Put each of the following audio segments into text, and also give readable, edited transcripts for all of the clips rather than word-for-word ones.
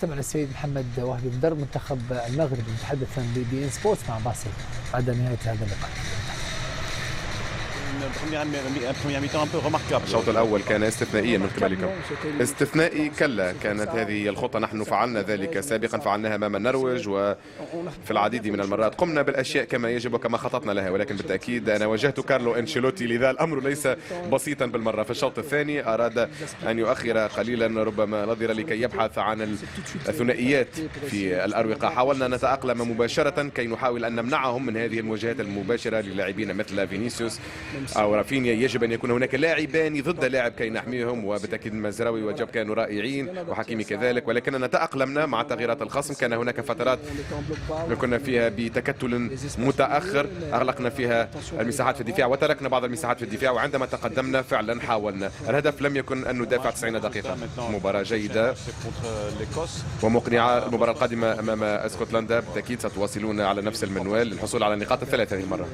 سمعنا السيد محمد وهبي مدرب منتخب المغرب متحدثا بي ان سبورتس مع باسل بعد نهايه هذا اللقاء. الشوط الأول كان استثنائيا من قبلكم. استثنائي كلا، كانت هذه الخطة نحن فعلنا ذلك سابقا، فعلناها أمام النرويج وفي العديد من المرات قمنا بالأشياء كما يجب وكما خططنا لها، ولكن بالتأكيد أنا واجهت كارلو أنشيلوتي، لذا الأمر ليس بسيطا بالمرة. في الشوط الثاني أراد أن يؤخر قليلا، ربما نظر لكي يبحث عن الثنائيات في الأروقة. حاولنا أن نتأقلم مباشرة كي نحاول أن نمنعهم من هذه المواجهات المباشرة للاعبين مثل فينيسيوس أو رافينيا. يجب أن يكون هناك لاعبان ضد لاعب كي نحميهم، وبالتأكيد المزراوي وجاب كانوا رائعين وحكيمي كذلك، ولكننا تأقلمنا مع تغييرات الخصم. كان هناك فترات كنا فيها بتكتل متأخر أغلقنا فيها المساحات في الدفاع وتركنا بعض المساحات في الدفاع، وعندما تقدمنا فعلا حاولنا. الهدف لم يكن أن ندافع 90 دقيقة. مباراة جيدة ومقنعة. المباراة القادمة أمام اسكتلندا بالتأكيد ستواصلون على نفس المنوال للحصول على النقاط الثلاث هذه المرة.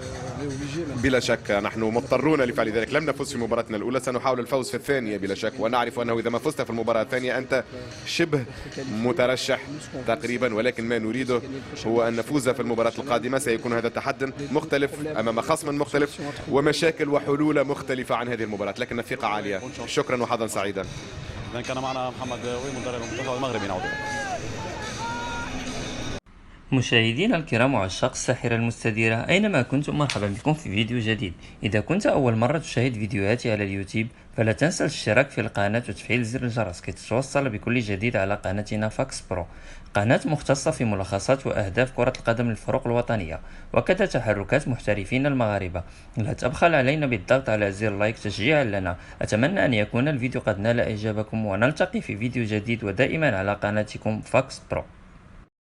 بلا شك نحن مضطرون لفعل ذلك. لم نفز في مباراتنا الأولى، سنحاول الفوز في الثانية بلا شك، ونعرف أنه إذا ما فزت في المباراة الثانية أنت شبه مترشح تقريبا، ولكن ما نريده هو أن نفوز في المباراة القادمة. سيكون هذا تحدي مختلف أمام خصم مختلف ومشاكل وحلول مختلفة عن هذه المباراة، لكن الثقة عالية. شكرا وحظا سعيدا. كان معنا محمد وي مدرب المنتخب المغربي. نعود مشاهدينا الكرام وعشاق الساحرة المستديرة أينما كنتم، مرحبا بكم في فيديو جديد. إذا كنت أول مرة تشاهد فيديوهاتي على اليوتيوب فلا تنسى الاشتراك في القناة وتفعيل زر الجرس كي تتوصل بكل جديد على قناتنا فاكس برو، قناة مختصة في ملخصات وأهداف كرة القدم للفرق الوطنية وكذا تحركات محترفين المغاربة. لا تبخل علينا بالضغط على زر لايك تشجيعا لنا. أتمنى أن يكون الفيديو قد نال إعجابكم، ونلتقي في فيديو جديد ودائما على قناتكم فاكس برو.